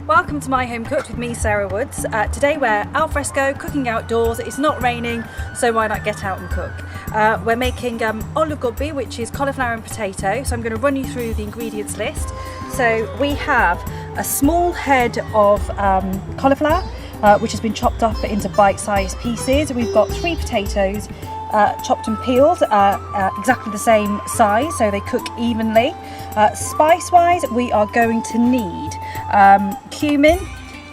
Welcome to My Home Cooked with me, Sarah Woods. Today we're al fresco, cooking outdoors. It's not raining, so why not get out and cook? We're making Aloo Gobi, which is cauliflower and potato. So I'm going to run you through the ingredients list. So we have a small head of cauliflower, which has been chopped up into bite-sized pieces. We've got 3 potatoes, chopped and peeled, exactly the same size, so they cook evenly. Spice-wise, we are going to need cumin,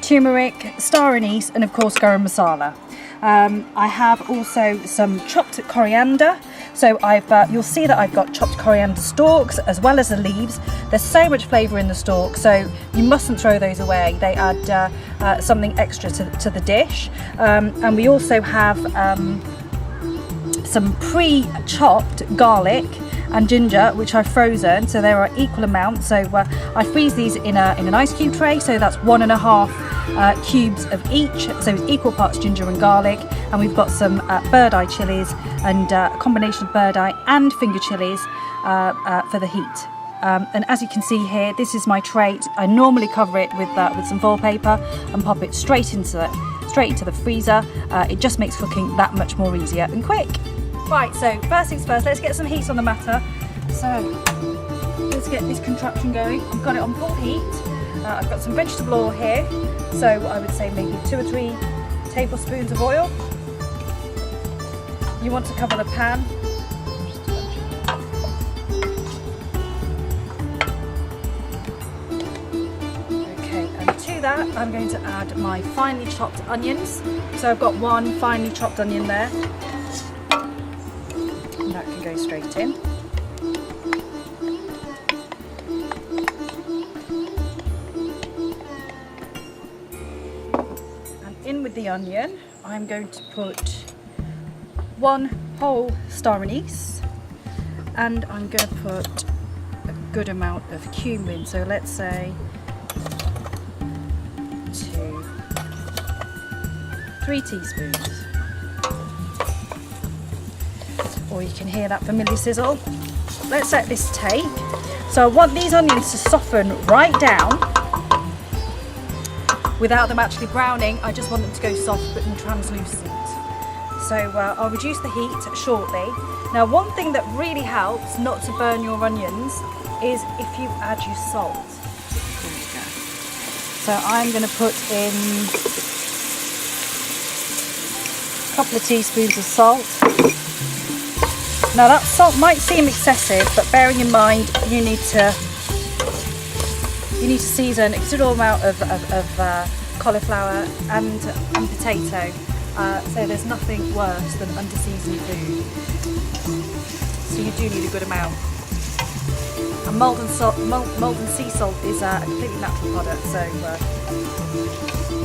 turmeric, star anise, and of course garam masala. I have also some chopped coriander. So you'll see that I've got chopped coriander stalks as well as the leaves. There's so much flavour in the stalks, so you mustn't throw those away. They add something extra to the dish. And we also have some pre-chopped garlic and ginger, which I've frozen, so there are equal amounts. So I freeze these in an ice cube tray, so that's 1.5 cubes of each, so it's equal parts ginger and garlic. And we've got some bird eye chillies and a combination of bird eye and finger chillies for the heat. And as you can see here, this is my tray. I normally cover it with some foil paper and pop it straight into the freezer. It just makes cooking that much more easier and quick. Right, so first things first, let's get some heat on the matter. So let's get this contraption going. I've got it on full heat. I've got some vegetable oil here, so I would say maybe 2 or 3 tablespoons of oil. You want to cover the pan. Okay, and to that I'm going to add my finely chopped onions. So I've got 1 finely chopped onion there. And that can go straight in. And in with the onion, I'm going to put 1 whole star anise, and I'm going to put a good amount of cumin. So let's say 3 teaspoons. Or you can hear that familiar sizzle. Let's let this take. So I want these onions to soften right down without them actually browning. I just want them to go soft and translucent. So I'll reduce the heat shortly. Now, one thing that really helps not to burn your onions is if you add your salt. So I'm going to put in a couple of teaspoons of salt. Now that salt might seem excessive, but bearing in mind you need to season a considerable amount of cauliflower and potato. So there's nothing worse than under-seasoned food. So you do need a good amount. And Maldon sea salt is a completely natural product, so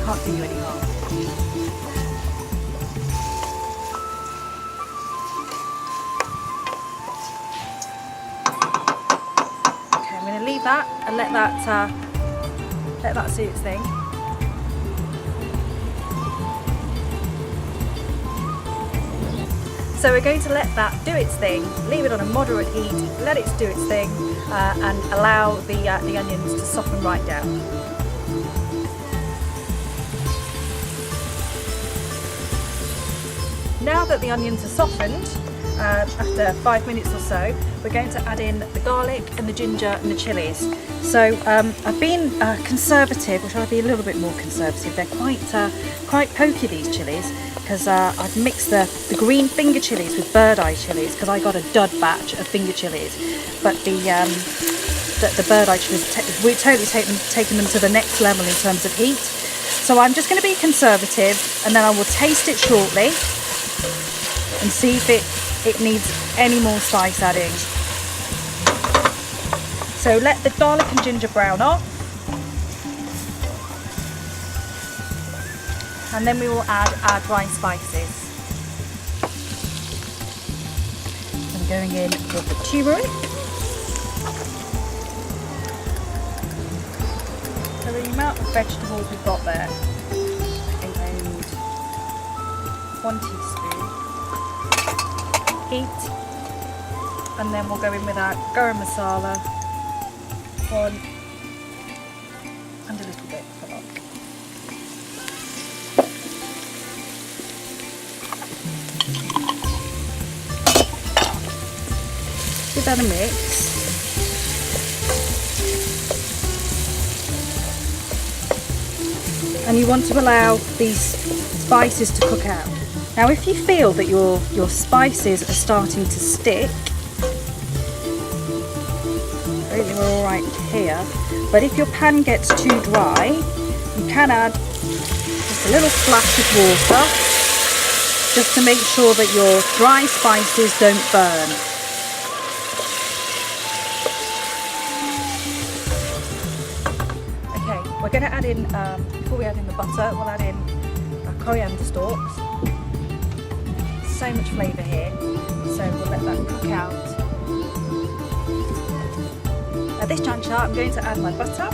can't do you any harm. Okay, I'm going to leave that and let that do its thing. So we're going to let that do its thing, leave it on a moderate heat, let it do its thing, and allow the onions to soften right down. Now that the onions are softened, after 5 minutes or so, we're going to add in the garlic and the ginger and the chillies. So I've been conservative, or shall I be a little bit more conservative? They're quite pokey, these chillies, because I've mixed the green finger chillies with bird eye chillies, because I got a dud batch of finger chillies. But the bird eye chillies, we've totally taken them to the next level in terms of heat. So I'm just going to be conservative, and then I will taste it shortly and see if it needs any more spice adding. So let the garlic and ginger brown up, and then we will add our dry spices. I'm going in with the turmeric. So the amount of vegetables we've got there, I think I need 1 teaspoon each, and then we'll go in with our garam masala, 1 and a little bit for that. Give that a mix. And you want to allow these spices to cook out. Now if you feel that your spices are starting to stick, I think we're all right here, but if your pan gets too dry, you can add just a little splash of water just to make sure that your dry spices don't burn. Okay, we're going to add in, before we add in the butter, we'll add in our coriander stalks. So much flavour here, so we'll let that cook out. At this juncture I'm going to add my butter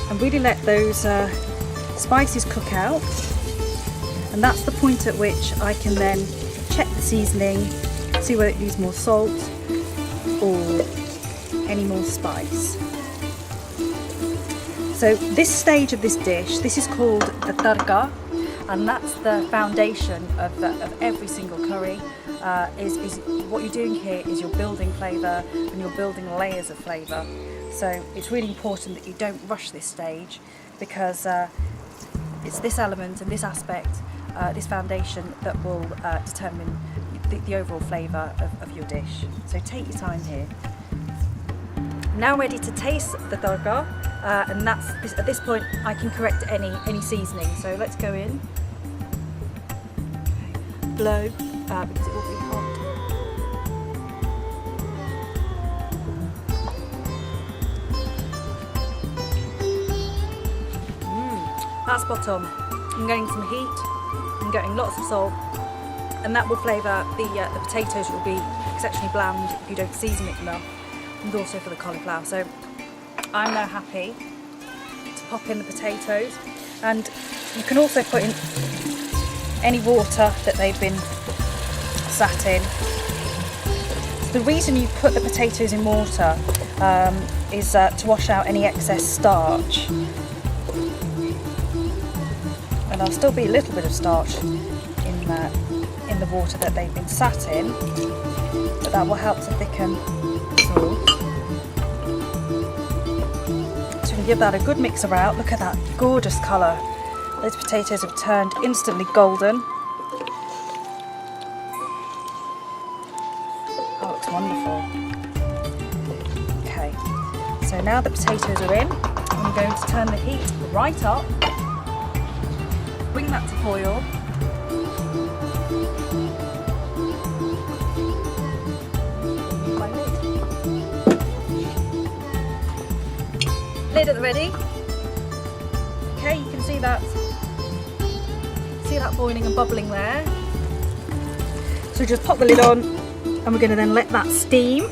and really let those spices cook out, and that's the point at which I can then check the seasoning, see whether it needs more salt or any more spice. So this stage of this dish, this is called the tadka, and that's the foundation of every single curry. Is what you're doing here is you're building flavour and you're building layers of flavour. So it's really important that you don't rush this stage, because it's this element and this aspect, this foundation, that will determine the overall flavour of your dish. So take your time here. I'm now ready to taste the tadka, and at this point I can correct any seasoning. So let's go in. Okay. Blow. Because it will be hot. That's spot on. I'm getting some heat, I'm getting lots of salt, and that will flavour the potatoes. Will be exceptionally bland if you don't season it enough, and also for the cauliflower. So I'm now happy to pop in the potatoes, and you can also put in any water that they've been sat in. The reason you put the potatoes in water is to wash out any excess starch, and there'll still be a little bit of starch in the water that they've been sat in, but that will help to thicken the sauce. So we can give that a good mix around. Look at that gorgeous colour. Those potatoes have turned instantly golden. Oh, it's wonderful. Okay, so now the potatoes are in, I'm going to turn the heat right up, bring that to boil. Lid at the ready. Okay, you can see that boiling and bubbling there. So just pop the lid on, and we're going to then let that steam,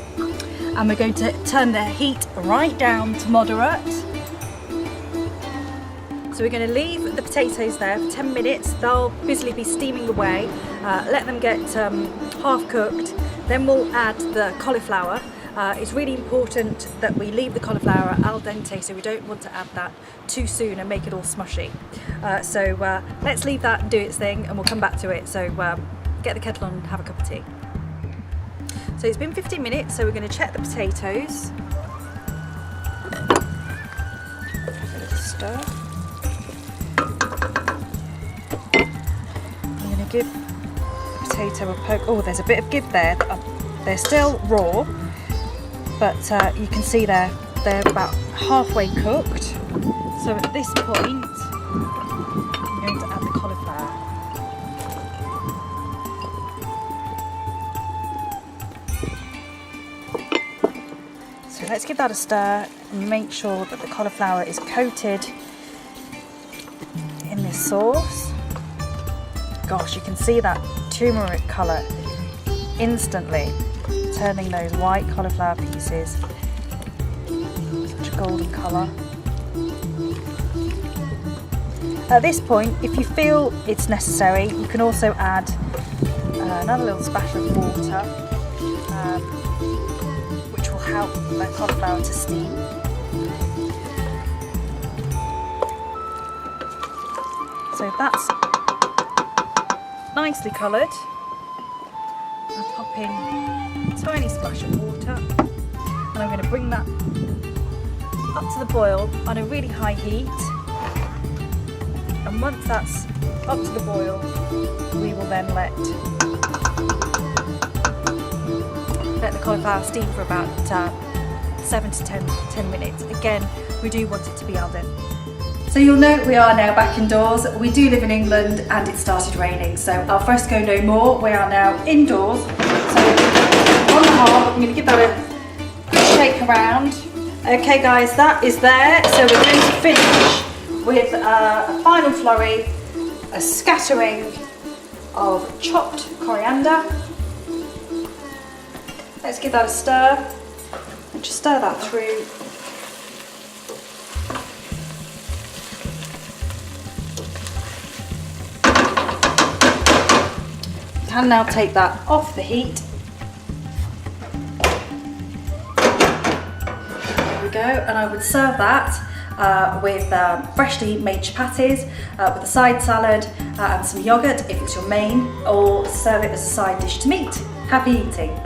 and we're going to turn the heat right down to moderate. So we're going to leave the potatoes there for 10 minutes. They'll busily be steaming away. Let them get half cooked. Then we'll add the cauliflower. It's really important that we leave the cauliflower al dente, so we don't want to add that too soon and make it all smushy. So let's leave that and do its thing, and we'll come back to it. So get the kettle on and have a cup of tea. So it's been 15 minutes, so we're going to check the potatoes. A little stir. I'm going to give the potato a poke. Oh, there's a bit of give there. They're still raw, but you can see they're about halfway cooked. So at this point, I'm going to add the cauliflower. So let's give that a stir and make sure that the cauliflower is coated in this sauce. Gosh, you can see that turmeric colour instantly, turning those white cauliflower pieces such a golden colour. At this point, if you feel it's necessary, you can also add another little splash of water, which will help the cauliflower to steam. So that's nicely coloured. I pop in a tiny splash of water, and I'm going to bring that up to the boil on a really high heat. And once that's up to the boil, we will then let the cauliflower steam for about 7 to 10 minutes. Again, we do want it to be al dente. So you'll note we are now back indoors. We do live in England and it started raining, so al fresco no more. We are now indoors. So on the hob, I'm going to give that a good shake around. Okay guys, that is there. So we're going to finish with a final flurry, a scattering of chopped coriander. Let's give that a stir, and just stir that through. You can now take that off the heat. There we go, and I would serve that with freshly made chapatis, with a side salad and some yoghurt if it's your main, or serve it as a side dish to meat. Happy eating!